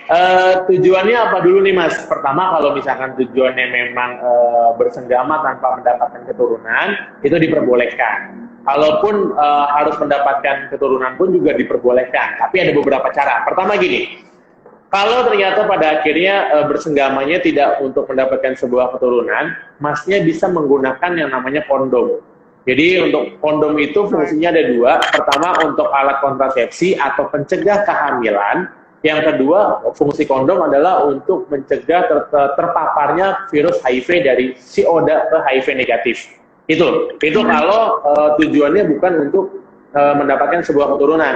Tujuannya apa dulu nih Mas? Pertama, kalau misalkan tujuannya memang bersenggama tanpa mendapatkan keturunan, itu diperbolehkan. Kalaupun harus mendapatkan keturunan pun juga diperbolehkan. Tapi ada beberapa cara. Pertama gini, kalau ternyata pada akhirnya bersenggamanya tidak untuk mendapatkan sebuah keturunan, Masnya bisa menggunakan yang namanya kondom. Jadi untuk kondom itu fungsinya ada dua. Pertama untuk alat kontrasepsi atau pencegah kehamilan. Yang kedua, fungsi kondom adalah untuk mencegah terpaparnya virus HIV dari si ODA ke HIV negatif. Itu kalau tujuannya bukan untuk mendapatkan sebuah keturunan.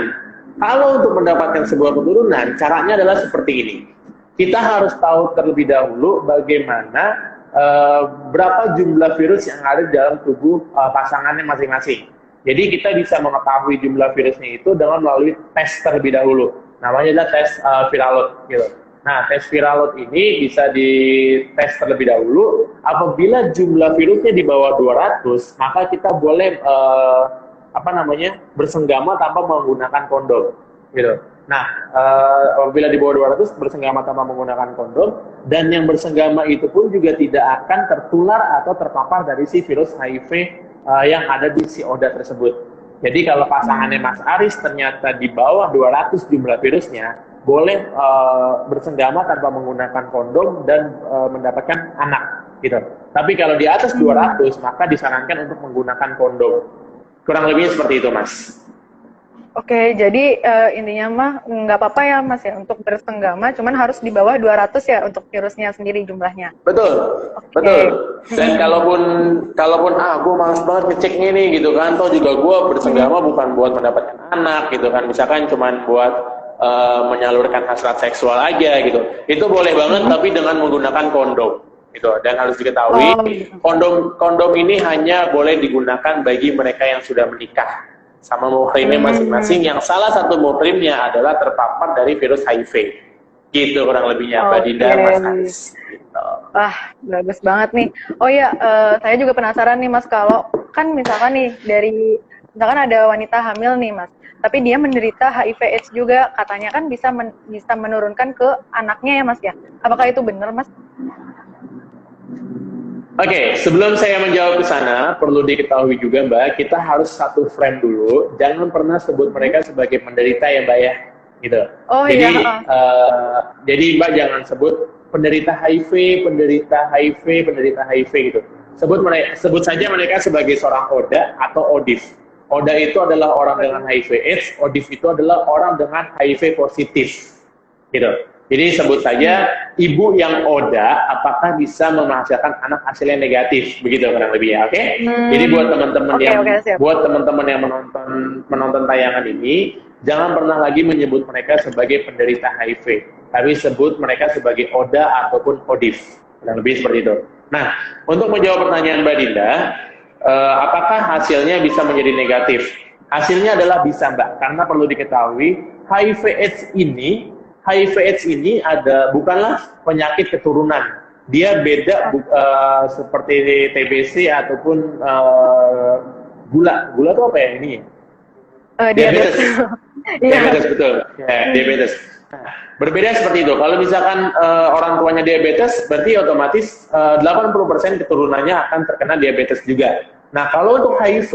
Kalau untuk mendapatkan sebuah keturunan, caranya adalah seperti ini. Kita harus tahu terlebih dahulu bagaimana berapa jumlah virus yang ada di dalam tubuh pasangannya masing-masing. Jadi kita bisa mengetahui jumlah virusnya itu dengan melalui tes terlebih dahulu. Namanya adalah tes viral load gitu. Nah, tes viral load ini bisa dites terlebih dahulu. Apabila jumlah virusnya di bawah 200, maka kita boleh bersenggama tanpa menggunakan kondom gitu. Nah, apabila di bawah 200 bersenggama tanpa menggunakan kondom, dan yang bersenggama itu pun juga tidak akan tertular atau terpapar dari si virus HIV yang ada di si ODA tersebut. Jadi kalau pasangannya Mas Aris ternyata di bawah 200 jumlah virusnya, boleh bersenggama tanpa menggunakan kondom dan mendapatkan anak gitu. Tapi kalau di atas 200, maka disarankan untuk menggunakan kondom. Kurang lebihnya seperti itu, Mas. Oke, jadi intinya mah nggak apa-apa ya Mas ya untuk bersenggama, cuman harus di bawah 200 ya untuk virusnya sendiri jumlahnya. Betul, betul. Dan kalaupun gue males banget ngeceknya nih gitu kan, toh juga gue bersenggama bukan buat mendapatkan anak gitu kan, misalkan cuman buat menyalurkan hasrat seksual aja gitu. Itu boleh banget tapi dengan menggunakan kondom. Gitu. Dan harus diketahui kondom ini hanya boleh digunakan bagi mereka yang sudah menikah sama muhrimnya masing-masing, yang salah satu muhrimnya adalah terpapar dari virus HIV. Gitu kurang lebihnya Mbak Dinda, Mas Aris. Gitu. Wah, bagus banget nih. Oh iya, saya juga penasaran nih Mas, kalau kan misalkan nih misalkan ada wanita hamil nih Mas, tapi dia menderita HIV/AIDS juga, katanya kan bisa menurunkan ke anaknya ya Mas ya. Apakah itu benar Mas? Oke, sebelum saya menjawab ke sana, perlu diketahui juga Mbak, kita harus satu frame dulu. Jangan pernah sebut mereka sebagai penderita ya Mbak ya, gitu. Oh jadi, iya. Jadi Mbak jangan sebut penderita HIV gitu. Sebut saja mereka sebagai seorang ODA atau ODIF. ODA itu adalah orang dengan HIV/AIDS, ODIF itu adalah orang dengan HIV positif, gitu. Jadi sebut saja ibu yang ODA apakah bisa menghasilkan anak hasilnya negatif, begitu kurang lebih ya, oke? Jadi buat teman-teman yang menonton tayangan ini, jangan pernah lagi menyebut mereka sebagai penderita HIV, tapi sebut mereka sebagai ODA ataupun ODIF, kurang lebih seperti itu. Nah, untuk menjawab pertanyaan Mbak Dinda, apakah hasilnya bisa menjadi negatif? Hasilnya adalah bisa Mbak, karena perlu diketahui HIV/AIDS ini bukanlah penyakit keturunan. Dia beda seperti TBC ataupun gula. Gula itu apa ya ini? Diabetes. Diabetes betul. Ya, diabetes. berbeda seperti itu. Kalau misalkan orang tuanya diabetes, berarti otomatis 80% keturunannya akan terkena diabetes juga. Nah, kalau untuk HIV,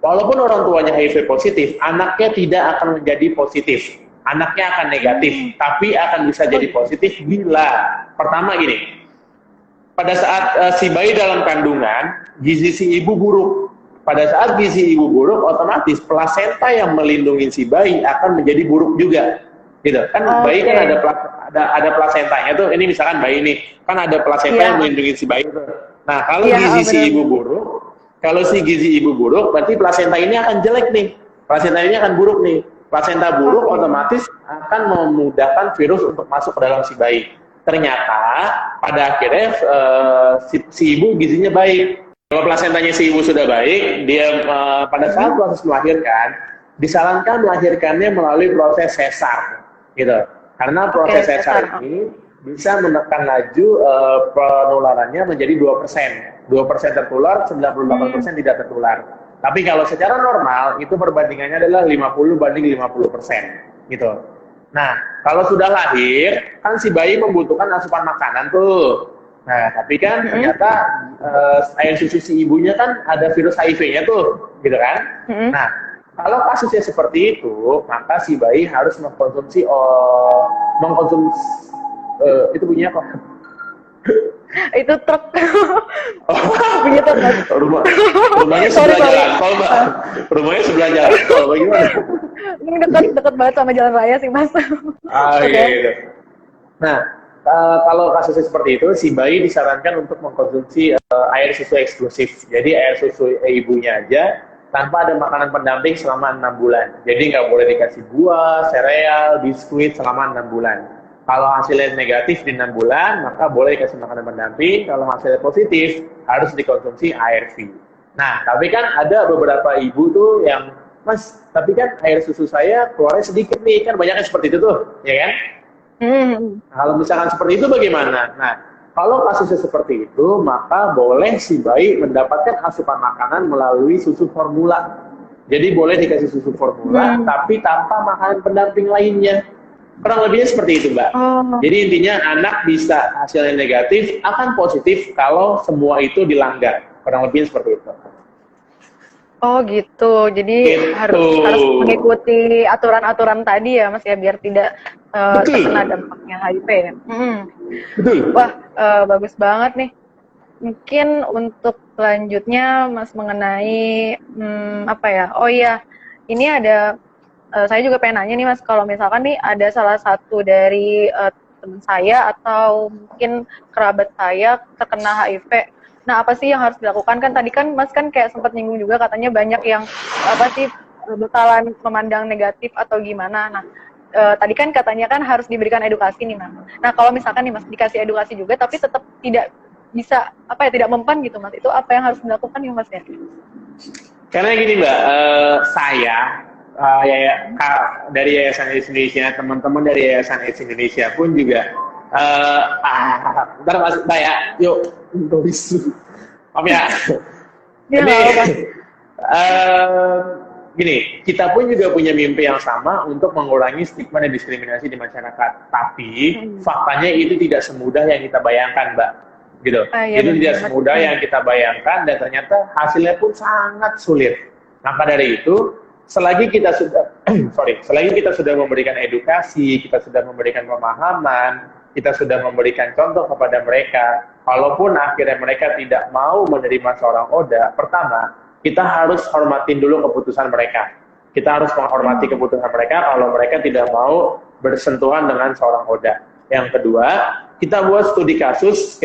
walaupun orang tuanya HIV positif, anaknya tidak akan menjadi positif. Anaknya akan negatif, tapi akan bisa jadi positif bila pertama gini, pada saat si bayi dalam kandungan, gizi si ibu buruk. Pada saat gizi ibu buruk, otomatis plasenta yang melindungi si bayi akan menjadi buruk juga. Gitu. Kan bayi kan ada plasentanya tuh. Ini misalkan bayi ini kan ada plasenta yang melindungi si bayi tuh. Nah, kalau gizi si ibu buruk, kalau si gizi ibu buruk, berarti plasenta ini akan jelek nih. Plasenta ini akan buruk nih. Plasenta buruk otomatis akan memudahkan virus untuk masuk ke dalam si bayi. Ternyata pada akhirnya si ibu gizinya baik. Kalau plasentanya si ibu sudah baik, dia pada saat proses melahirkan, disarankan melahirkannya melalui proses sesar, gitu. Karena proses sesar ini bisa menekan laju penularannya menjadi 2%. 2% tertular, 98% tidak tertular. Tapi kalau secara normal, itu perbandingannya adalah 50 banding 50%. Gitu. Nah, kalau sudah lahir, kan si bayi membutuhkan asupan makanan tuh. Nah, tapi kan ternyata air susu si ibunya kan ada virus HIV-nya tuh. Gitu kan? Nah, kalau kasusnya seperti itu, maka si bayi harus mengkonsumsi itu bunyinya apa? Itu truk. Bunyi truk. Rumahnya sebelah jalan tol, Mbak. Rumahnya sebelah jalan tol, bagaimana? Ini dekat banget sama jalan raya sih, Mas. Gitu. Nah, kalau kasusnya seperti itu, si bayi disarankan untuk mengkonsumsi air susu eksklusif. Jadi air susu ibunya aja, tanpa ada makanan pendamping selama 6 bulan. Jadi nggak boleh dikasih buah, sereal, biskuit selama 6 bulan. Kalau hasilnya negatif di 6 bulan, maka boleh dikasih makanan pendamping. Kalau hasilnya positif, harus dikonsumsi ARV. Nah, tapi kan ada beberapa ibu tuh yang, Mas, tapi kan air susu saya keluarnya sedikit nih, kan banyaknya seperti itu tuh, ya kan? Kalau misalkan seperti itu bagaimana? Nah, kalau kasusnya seperti itu, maka boleh si bayi mendapatkan asupan makanan melalui susu formula. Jadi boleh dikasih susu formula, tapi tanpa makanan pendamping lainnya. Kurang lebihnya seperti itu, Mbak. Jadi intinya anak bisa hasilnya negatif, akan positif kalau semua itu dilanggar. Kurang lebihnya seperti itu. Oh gitu, jadi harus mengikuti aturan-aturan tadi ya, Mas ya, biar tidak terkena dampaknya HIV ya. Betul. Wah, bagus banget nih. Mungkin untuk selanjutnya, Mas, mengenai apa ya? Oh iya, ini ada saya juga pengen nanya nih, Mas, kalau misalkan nih ada salah satu dari teman saya atau mungkin kerabat saya terkena HIV. Nah, apa sih yang harus dilakukan? Kan tadi kan Mas kan kayak sempat nyinggung juga katanya banyak yang apa sih bakalan memandang negatif atau gimana. Nah, tadi kan katanya kan harus diberikan edukasi nih, Mas. Nah, kalau misalkan nih Mas dikasih edukasi juga tapi tetap tidak bisa apa ya, tidak mempan gitu, Mas. Itu apa yang harus dilakukan ya, Mas ya? Karena gini, Mbak, saya dari Yayasan AIDS Indonesia, teman-teman dari Yayasan AIDS Indonesia pun juga bentar Mas, ya, yuk, maaf ya. Jadi, gini, kita pun juga punya mimpi yang sama untuk mengurangi stigma dan diskriminasi di masyarakat. Tapi faktanya itu tidak semudah yang kita bayangkan, Mbak. Gitu. Itu tidak semudah yang kita bayangkan dan ternyata hasilnya pun sangat sulit. Maka dari itu, selagi kita sudah memberikan edukasi, kita sudah memberikan pemahaman, kita sudah memberikan contoh kepada mereka, walaupun akhirnya mereka tidak mau menerima seorang ODA, pertama, kita harus hormatin dulu keputusan mereka. Kita harus menghormati keputusan mereka kalau mereka tidak mau bersentuhan dengan seorang ODA. Yang kedua, kita buat studi kasus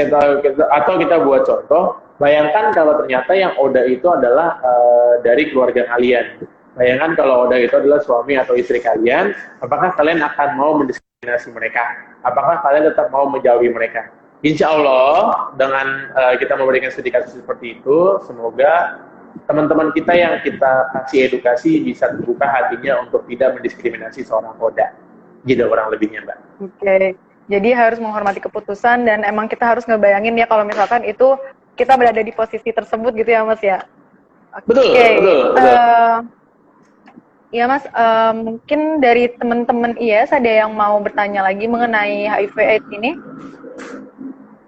atau kita buat contoh. Bayangkan kalau ternyata yang ODA itu adalah dari keluarga kalian. Bayangkan kalau ODA itu adalah suami atau istri kalian, apakah kalian akan mau mendiskriminasi mereka? Apakah kalian tetap mau menjauhi mereka? Insya Allah, dengan kita memberikan studi kasus seperti itu, semoga teman-teman kita yang kita kasih edukasi bisa terbuka hatinya untuk tidak mendiskriminasi seorang ODA. Gitu kurang lebihnya, Mbak. Oke. Jadi harus menghormati keputusan dan emang kita harus ngebayangin ya kalau misalkan itu kita berada di posisi tersebut gitu ya, Mas ya. Betul. Iya Mas, mungkin dari teman-teman IAS ada yang mau bertanya lagi mengenai HIV/AIDS ini?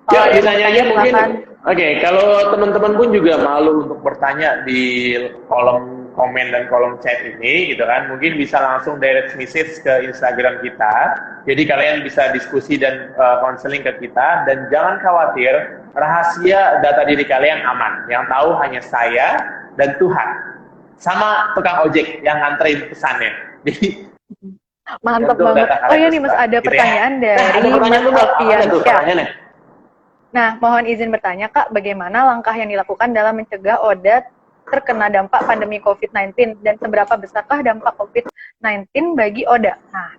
Kalau Ya, ada yang mau ditanya aja bertanya mungkin. silakan. Oke, kalau teman-teman pun juga malu untuk bertanya di kolom komen dan kolom chat ini, gitu kan, mungkin bisa langsung direct message ke Instagram kita. Jadi kalian bisa diskusi dan counseling ke kita, dan jangan khawatir, rahasia data diri kalian aman. Yang tahu hanya saya dan Tuhan, sama tukang ojek yang nganterin pesannya. Jadi Mantap untuk banget. data Oh kalian iya nih Mas, tersebar, ada gitu ya. pertanyaan Nah, ada dari pertanyaan Mas tuh, Mbak. Apa tuh Alfiansyah. pertanyaannya? Nah, mohon izin bertanya Kak, bagaimana langkah yang dilakukan dalam mencegah ODA terkena dampak pandemi COVID-19 dan seberapa besarkah dampak COVID-19 bagi ODA? Nah,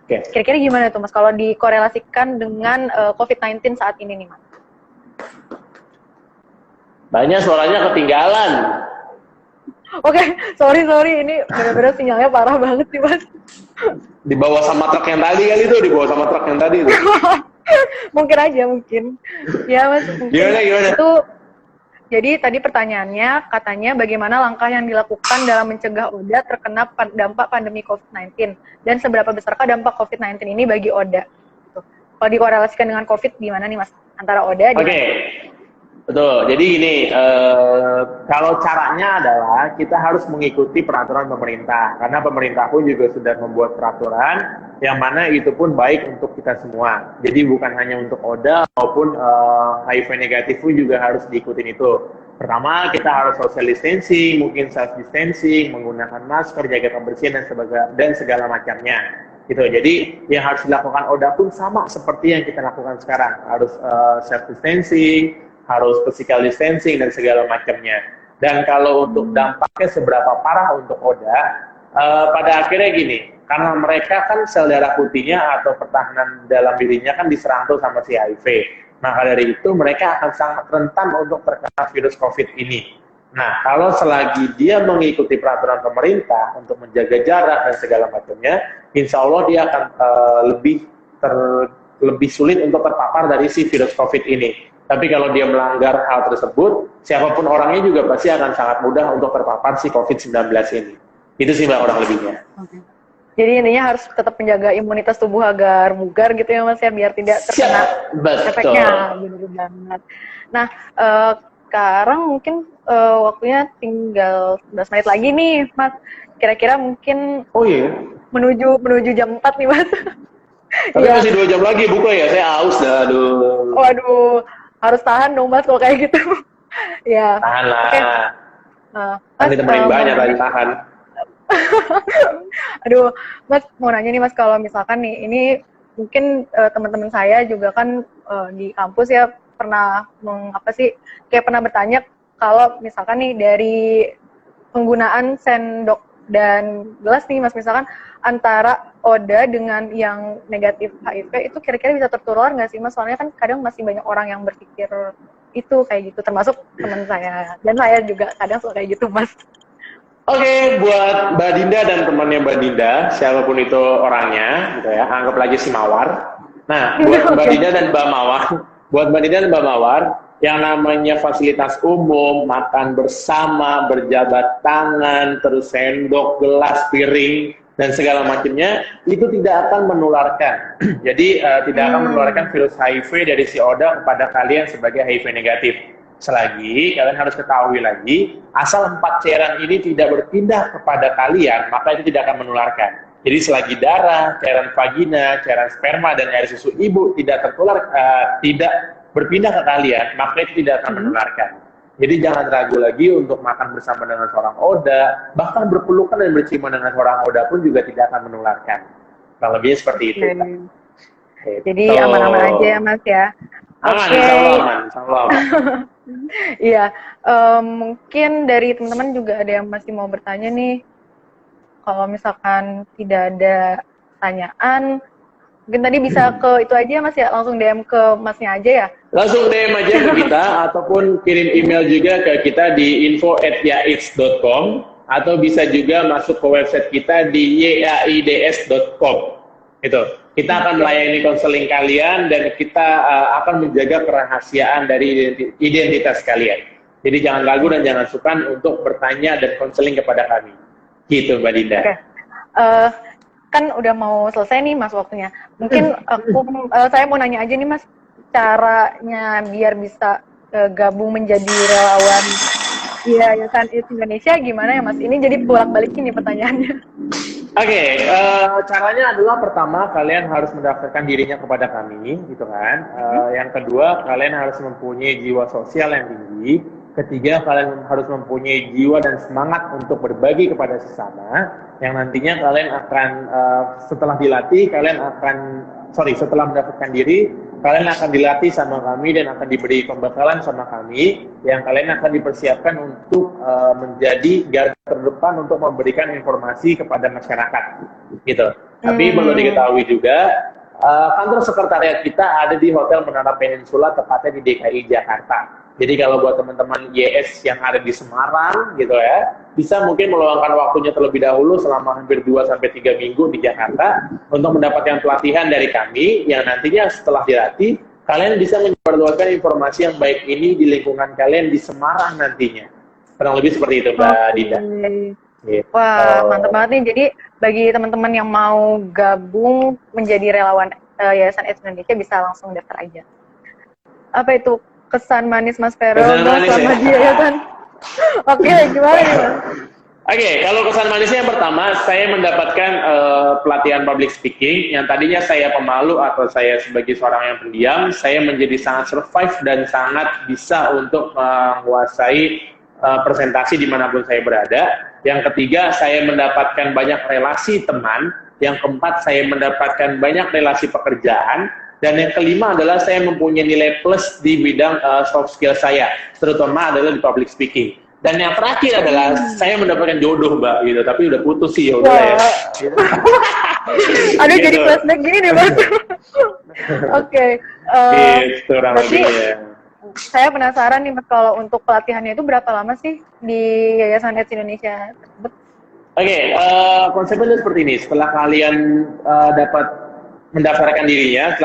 Oke. kira-kira gimana tuh Mas kalau dikorelasikan dengan COVID-19 saat ini nih Mas? Banyak suaranya ketinggalan. Oke, sorry ini benar-benar sinyalnya parah banget sih Mas. Dibawa sama truk yang tadi kali tuh, dibawa sama truk yang tadi tuh. Mungkin aja, mungkin. Ya Mas, mungkin Gimana? itu. Jadi tadi pertanyaannya katanya bagaimana langkah yang dilakukan dalam mencegah ODA terkena dampak pandemi COVID-19 dan seberapa besarkah dampak COVID-19 ini bagi ODA? Gitu. Kalau dikorelasikan dengan COVID gimana nih Mas? Antara ODA dengan Oke, betul. Jadi gini, kalau caranya adalah kita harus mengikuti peraturan pemerintah, karena pemerintah pun juga sudah membuat peraturan yang mana itu pun baik untuk kita semua. Jadi bukan hanya untuk ODA maupun HIV negatif pun juga harus diikutin itu. Pertama, kita harus social distancing, mungkin self distancing, menggunakan masker, jaga kebersihan dan segala macamnya. Gitu. Jadi yang harus dilakukan ODA pun sama seperti yang kita lakukan sekarang. Harus self distancing, harus physical distancing dan segala macamnya. Dan kalau untuk dampaknya seberapa parah untuk ODA, pada akhirnya gini, karena mereka kan sel darah putihnya atau pertahanan dalam dirinya kan diserang tuh sama si HIV. Maka dari itu mereka akan sangat rentan untuk terkena virus COVID ini. Nah, kalau selagi dia mengikuti peraturan pemerintah untuk menjaga jarak dan segala macamnya, insya Allah dia akan lebih sulit untuk terpapar dari si virus COVID ini. Tapi kalau dia melanggar hal tersebut, siapapun orangnya juga pasti akan sangat mudah untuk terpapar si COVID-19 ini. Itu sih Mbak kurang lebihnya. Okay. Jadi intinya harus tetap menjaga imunitas tubuh agar bugar gitu ya Mas ya, biar tidak terkena efeknya. Benar banget. Nah, sekarang mungkin waktunya tinggal 11 menit lagi nih Mas. Kira-kira mungkin menuju jam 4 nih Mas. Tapi ya. Masih 2 jam lagi buka ya, saya haus dah, aduh. Waduh, harus tahan dong Mas kalau kayak gitu. Ya. Tahan lah. Okay. Mas, ditemenin banyak lagi tahan. Aduh, Mas mau nanya nih Mas, kalau misalkan nih, ini mungkin teman-teman saya juga kan di kampus ya pernah pernah bertanya kalau misalkan nih dari penggunaan sendok dan gelas nih Mas, misalkan antara ODA dengan yang negatif HIV itu kira-kira bisa tertular nggak sih Mas? Soalnya kan kadang masih banyak orang yang berpikir itu kayak gitu, termasuk teman saya dan saya juga kadang suka kayak gitu Mas. Oke, buat Mbak Dinda dan temannya Mbak Dinda, siapapun itu orangnya, gitu ya, anggap lagi si Mawar. Nah, buat Mbak Dinda dan Mbak Mawar, yang namanya fasilitas umum, makan bersama, berjabat tangan, terus sendok, gelas, piring, dan segala macamnya, itu tidak akan menularkan. Jadi, tidak akan menularkan virus HIV dari si ODA kepada kalian sebagai HIV negatif. Selagi kalian harus ketahui lagi, asal 4 cairan ini tidak berpindah kepada kalian, maka itu tidak akan menularkan. Jadi selagi darah, cairan vagina, cairan sperma, dan air susu ibu tidak tertular, tidak berpindah ke kalian, maka itu tidak akan menularkan. Jadi jangan ragu lagi untuk makan bersama dengan seorang ODA, bahkan berpelukan dan berciuman dengan seorang ODA pun juga tidak akan menularkan. Kurang lebihnya seperti itu. Jadi aman-aman aja ya Mas ya. Aman, insya Allah aman. Iya, mungkin dari teman-teman juga ada yang masih mau bertanya nih. Kalau misalkan tidak ada pertanyaan, mungkin tadi bisa ke itu aja Mas ya, langsung DM ke Masnya aja ya? Langsung DM aja ke kita, ataupun kirim email juga ke kita di info@yaids.com, atau bisa juga masuk ke website kita di yaids.com. Itu. Kita akan melayani konseling kalian dan kita akan menjaga kerahasiaan dari identitas kalian. Jadi jangan ragu dan jangan sukar untuk bertanya dan konseling kepada kami. Gitu Mbak Dinda. Oke. Kan udah mau selesai nih Mas waktunya. Mungkin saya mau nanya aja nih Mas, caranya biar bisa gabung menjadi relawan di Yayasan AIDS Indonesia gimana ya Mas? Ini jadi bolak-balik ini pertanyaannya. Oke, caranya adalah pertama kalian harus mendaftarkan dirinya kepada kami, gitu kan. Yang kedua, kalian harus mempunyai jiwa sosial yang tinggi. Ketiga, kalian harus mempunyai jiwa dan semangat untuk berbagi kepada sesama. Yang nantinya kalian akan setelah dilatih, setelah mendaftarkan diri, kalian akan dilatih sama kami dan akan diberi pembekalan sama kami yang kalian akan dipersiapkan untuk menjadi garda terdepan untuk memberikan informasi kepada masyarakat gitu. Tapi perlu diketahui juga kantor sekretariat kita ada di Hotel Menara Peninsula, tepatnya di DKI Jakarta. Jadi kalau buat teman-teman YS yang ada di Semarang gitu ya, bisa mungkin meluangkan waktunya terlebih dahulu selama hampir 2-3 minggu di Jakarta untuk mendapatkan pelatihan dari kami yang nantinya setelah dilatih, kalian bisa menyebarluaskan informasi yang baik ini di lingkungan kalian di Semarang nantinya. Kurang lebih seperti itu Mbak Dinda. Gitu. Wah, mantap banget nih. Jadi bagi teman-teman yang mau gabung menjadi relawan Yayasan AIDS Indonesia bisa langsung daftar aja. Apa itu kesan manis Mas Vero selama di yayasan? Oke, gimana nih Mas? Oke, kalau kesan manisnya yang pertama, saya mendapatkan pelatihan public speaking yang tadinya saya pemalu atau saya sebagai seorang yang pendiam, saya menjadi sangat survive dan sangat bisa untuk menguasai presentasi dimanapun saya berada. Yang ketiga, saya mendapatkan banyak relasi teman. Yang keempat, saya mendapatkan banyak relasi pekerjaan. Dan yang kelima adalah saya mempunyai nilai plus di bidang soft skill saya, terutama adalah di public speaking. Dan yang terakhir adalah saya mendapatkan jodoh Mbak, gitu. Tapi udah putus sih ya udah ya. Aduh gitu. Jadi flashback gini deh Mas. Oke. Gitu berarti saya penasaran nih Mas, kalau untuk pelatihannya itu berapa lama sih di Yayasan AIDS Indonesia tersebut? Oke, konsepnya seperti ini. Setelah kalian mendaftarkan dirinya,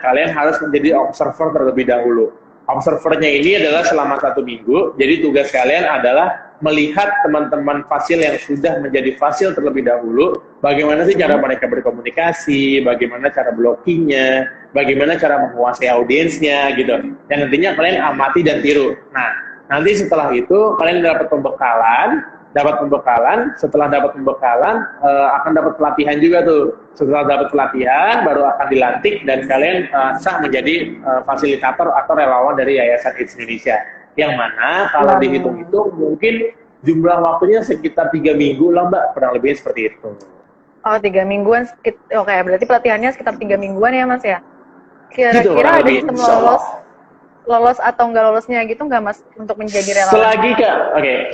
kalian harus menjadi observer terlebih dahulu. Observernya ini adalah selama 1 minggu, jadi tugas kalian adalah melihat teman-teman fasil yang sudah menjadi fasil terlebih dahulu, bagaimana sih cara mereka berkomunikasi, bagaimana cara blockingnya, bagaimana cara menguasai audiensnya, gitu. Yang nantinya kalian amati dan tiru. Nah, nanti setelah itu kalian dapat pembekalan, setelah dapat pembekalan akan dapat pelatihan juga tuh. Setelah dapat pelatihan baru akan dilantik dan kalian sah menjadi fasilitator atau relawan dari Yayasan AIDS Indonesia. Yang mana kalau dihitung-hitung mungkin jumlah waktunya sekitar 3 minggu lah Mbak, kurang lebih seperti itu. Oh, 3 mingguan. Oke, berarti pelatihannya sekitar 3 mingguan ya Mas ya? Kira-kira ada sistem lolos atau nggak lolosnya gitu nggak Mas untuk menjadi relawan?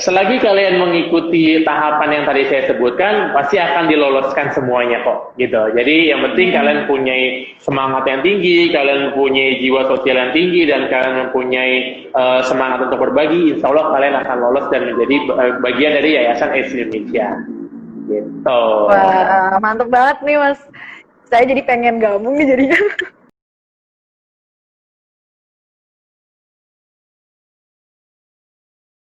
Selagi kalian mengikuti tahapan yang tadi saya sebutkan, pasti akan diloloskan semuanya kok, gitu. Jadi yang penting kalian punya semangat yang tinggi, kalian punya jiwa sosial yang tinggi, dan kalian mempunyai semangat untuk berbagi, insya Allah kalian akan lolos dan menjadi bagian dari Yayasan AIDS Indonesia. Gitu. Wah, mantep banget nih Mas. Saya jadi pengen gabung nih jadinya.